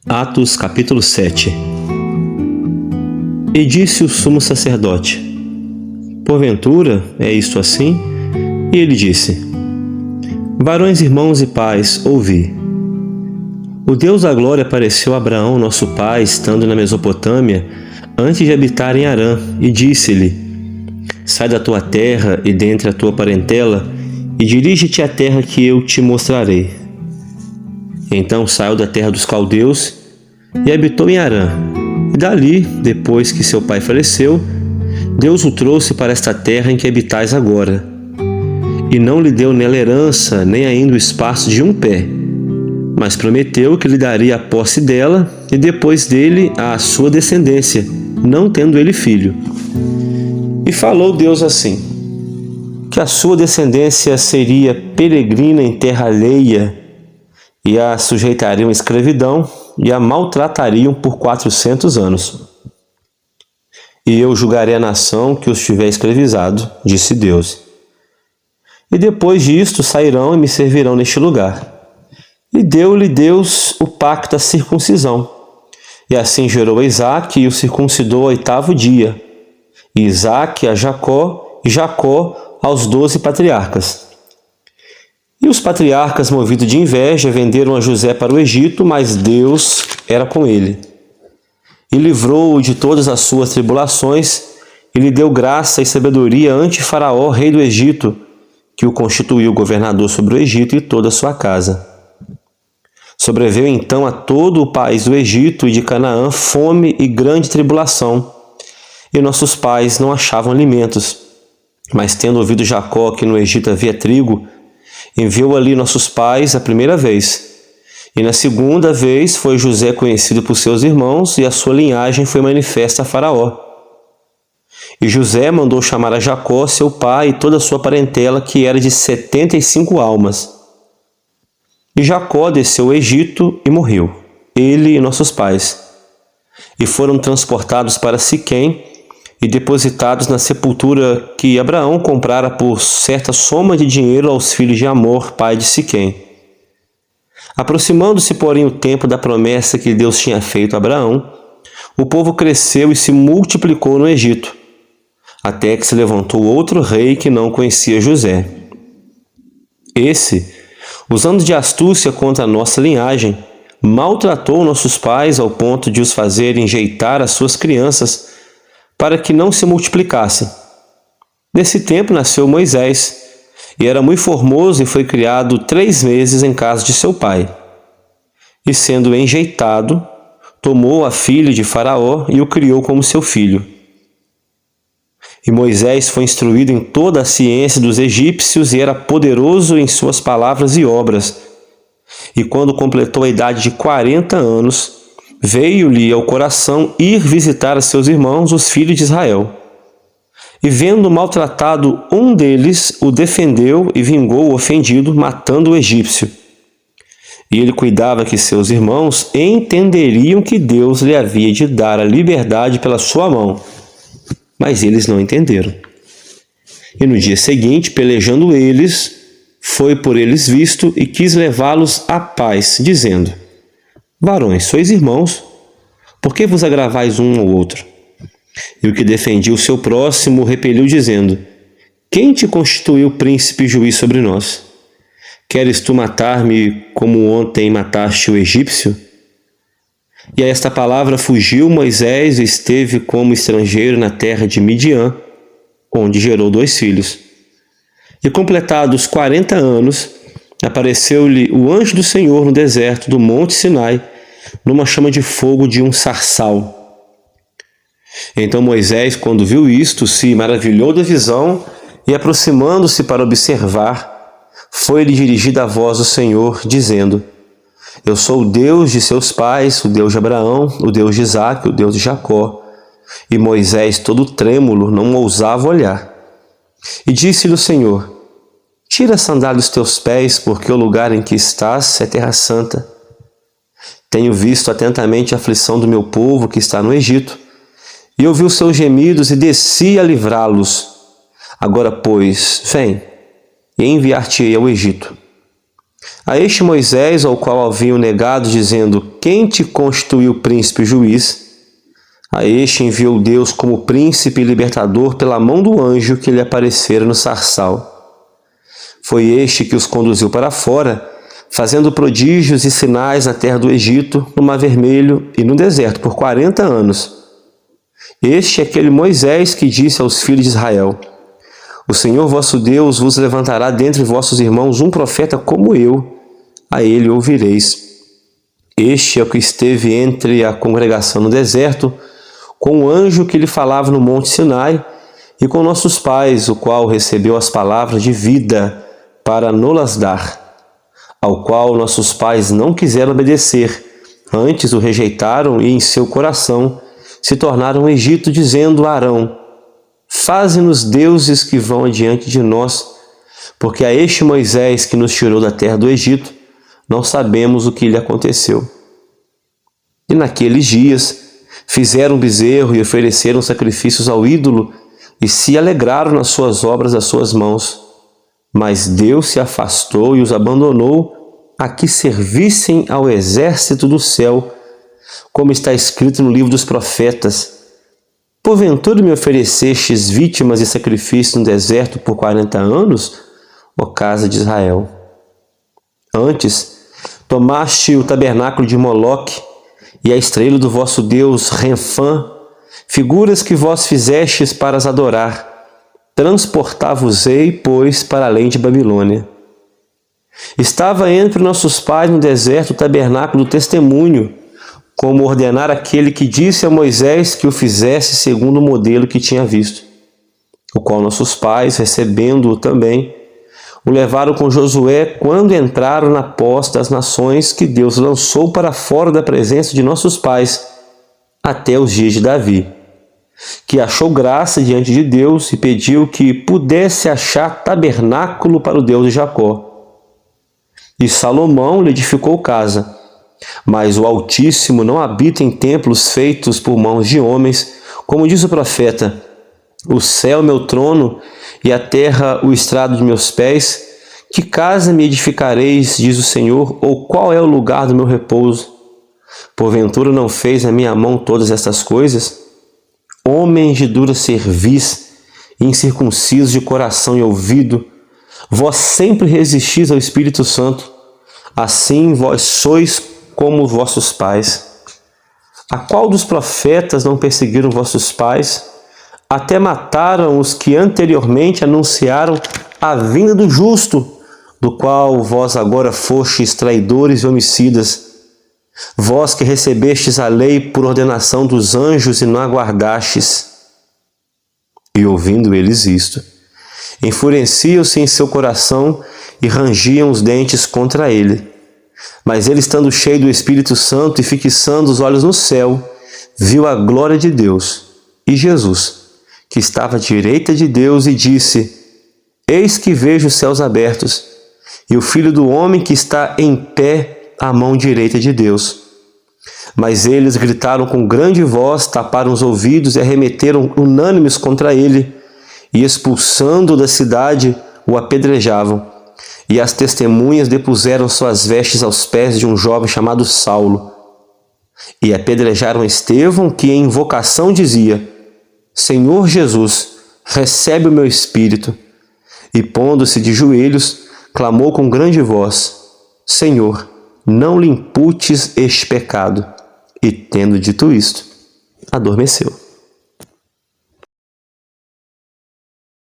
Atos capítulo 7. E disse o sumo sacerdote: porventura é isto assim? E ele disse: varões, irmãos e pais, ouvi. O Deus da glória apareceu a Abraão, nosso pai, estando na Mesopotâmia, antes de habitar em Harã, e disse-lhe: sai da tua terra e dentre a tua parentela, e dirige-te à terra que eu te mostrarei. Então saiu da terra dos caldeus e habitou em Harã. E dali, depois que seu pai faleceu, Deus o trouxe para esta terra em que habitais agora. E não lhe deu nela herança, nem ainda o espaço de um pé, mas prometeu que lhe daria a posse dela e depois dele a sua descendência, não tendo ele filho. E falou Deus assim: que a sua descendência seria peregrina em terra alheia, e a sujeitariam à escravidão e a maltratariam por 400 anos. E eu julgarei a nação que os tiver escravizado, disse Deus. E depois disto sairão e me servirão neste lugar. E deu-lhe Deus o pacto da circuncisão. E assim gerou a Isaque e o circuncidou ao 8º dia. E Isaque a Jacó, e Jacó aos 12 patriarcas. E os patriarcas, movidos de inveja, venderam a José para o Egito, mas Deus era com ele. E livrou-o de todas as suas tribulações, e lhe deu graça e sabedoria ante Faraó, rei do Egito, que o constituiu governador sobre o Egito e toda a sua casa. Sobreveio então a todo o país do Egito e de Canaã fome e grande tribulação, e nossos pais não achavam alimentos. Mas tendo ouvido Jacó que no Egito havia trigo, enviou ali nossos pais a primeira vez. E na segunda vez foi José conhecido por seus irmãos, e a sua linhagem foi manifesta a Faraó. E José mandou chamar a Jacó, seu pai, e toda a sua parentela, que era de 75 almas. E Jacó desceu ao Egito e morreu, ele e nossos pais. E foram transportados para Siquém, e depositados na sepultura que Abraão comprara por certa soma de dinheiro aos filhos de Amor, pai de Siquém. Aproximando-se, porém, o tempo da promessa que Deus tinha feito a Abraão, o povo cresceu e se multiplicou no Egito, até que se levantou outro rei que não conhecia José. Esse, usando de astúcia contra a nossa linhagem, maltratou nossos pais ao ponto de os fazer enjeitar as suas crianças, para que não se multiplicassem. Nesse tempo nasceu Moisés, e era muito formoso e foi criado 3 meses em casa de seu pai. E sendo enjeitado, tomou a filha de Faraó e o criou como seu filho. E Moisés foi instruído em toda a ciência dos egípcios e era poderoso em suas palavras e obras. E quando completou a idade de 40 anos, veio-lhe ao coração ir visitar a seus irmãos, os filhos de Israel. E vendo maltratado um deles, o defendeu e vingou o ofendido, matando o egípcio. E ele cuidava que seus irmãos entenderiam que Deus lhe havia de dar a liberdade pela sua mão. Mas eles não entenderam. E no dia seguinte, pelejando eles, foi por eles visto e quis levá-los à paz, dizendo: varões, sois irmãos, por que vos agravais um ao outro? E o que defendia o seu próximo repeliu, dizendo: quem te constituiu príncipe e juiz sobre nós? Queres tu matar-me como ontem mataste o egípcio? E a esta palavra fugiu Moisés e esteve como estrangeiro na terra de Midian, onde gerou 2 filhos. E completados 40 anos, apareceu-lhe o anjo do Senhor no deserto do monte Sinai, numa chama de fogo de um sarçal. Então Moisés, quando viu isto, se maravilhou da visão e, aproximando-se para observar, foi-lhe dirigida a voz do Senhor, dizendo: eu sou o Deus de seus pais, o Deus de Abraão, o Deus de Isaque, o Deus de Jacó. E Moisés, todo trêmulo, não ousava olhar. E disse-lhe o Senhor: tira a sandália dos teus pés, porque o lugar em que estás é terra santa. Tenho visto atentamente a aflição do meu povo que está no Egito, e ouvi os seus gemidos e desci a livrá-los. Agora, pois, vem, e enviar-te-ei ao Egito. A este Moisés, ao qual haviam negado, dizendo: quem te constituiu príncipe e juiz? A este enviou Deus como príncipe e libertador pela mão do anjo que lhe aparecera no sarçal. Foi este que os conduziu para fora, fazendo prodígios e sinais na terra do Egito, no Mar Vermelho e no deserto por 40 anos. Este é aquele Moisés que disse aos filhos de Israel: o Senhor vosso Deus vos levantará dentre vossos irmãos um profeta como eu, a ele ouvireis. Este é o que esteve entre a congregação no deserto, com o anjo que lhe falava no monte Sinai, e com nossos pais, o qual recebeu as palavras de vida para nos dar, ao qual nossos pais não quiseram obedecer, antes o rejeitaram e em seu coração se tornaram Egito, dizendo a Arão: faze-nos deuses que vão adiante de nós, porque a este Moisés que nos tirou da terra do Egito, não sabemos o que lhe aconteceu. E naqueles dias fizeram um bezerro e ofereceram sacrifícios ao ídolo e se alegraram nas suas obras das suas mãos. Mas Deus se afastou e os abandonou a que servissem ao exército do céu, como está escrito no livro dos profetas: porventura me oferecestes vítimas e sacrifícios no deserto por 40 anos, ó casa de Israel? Antes, tomaste o tabernáculo de Moloque e a estrela do vosso Deus Renfã, figuras que vós fizestes para as adorar. Transportar-vos-ei, pois, para além de Babilônia. Estava entre nossos pais no deserto o tabernáculo do testemunho, como ordenar aquele que disse a Moisés que o fizesse segundo o modelo que tinha visto, o qual nossos pais, recebendo-o também, o levaram com Josué quando entraram na posse das nações que Deus lançou para fora da presença de nossos pais, até os dias de Davi, que achou graça diante de Deus e pediu que pudesse achar tabernáculo para o Deus de Jacó. E Salomão lhe edificou casa, mas o Altíssimo não habita em templos feitos por mãos de homens, como diz o profeta: o céu é meu trono e a terra o estrado de meus pés. Que casa me edificareis, diz o Senhor, ou qual é o lugar do meu repouso? Porventura não fez a minha mão todas estas coisas? Homens de dura cerviz, incircuncisos de coração e ouvido, vós sempre resistis ao Espírito Santo, assim vós sois como vossos pais. A qual dos profetas não perseguiram vossos pais? Até mataram os que anteriormente anunciaram a vinda do justo, do qual vós agora fostes traidores e homicidas. Vós que recebestes a lei por ordenação dos anjos e não aguardastes. E ouvindo eles isto, enfureciam-se em seu coração e rangiam os dentes contra ele. Mas ele, estando cheio do Espírito Santo e fixando os olhos no céu, viu a glória de Deus e Jesus, que estava à direita de Deus, e disse: eis que vejo os céus abertos e o Filho do Homem que está em pé à mão direita de Deus. Mas eles gritaram com grande voz, taparam os ouvidos e arremeteram unânimes contra ele, e expulsando-o da cidade, o apedrejavam. E as testemunhas depuseram suas vestes aos pés de um jovem chamado Saulo. E apedrejaram Estevão, que em invocação dizia: Senhor Jesus, recebe o meu espírito. E pondo-se de joelhos, clamou com grande voz: Senhor, não lhe imputes este pecado. E tendo dito isto, adormeceu.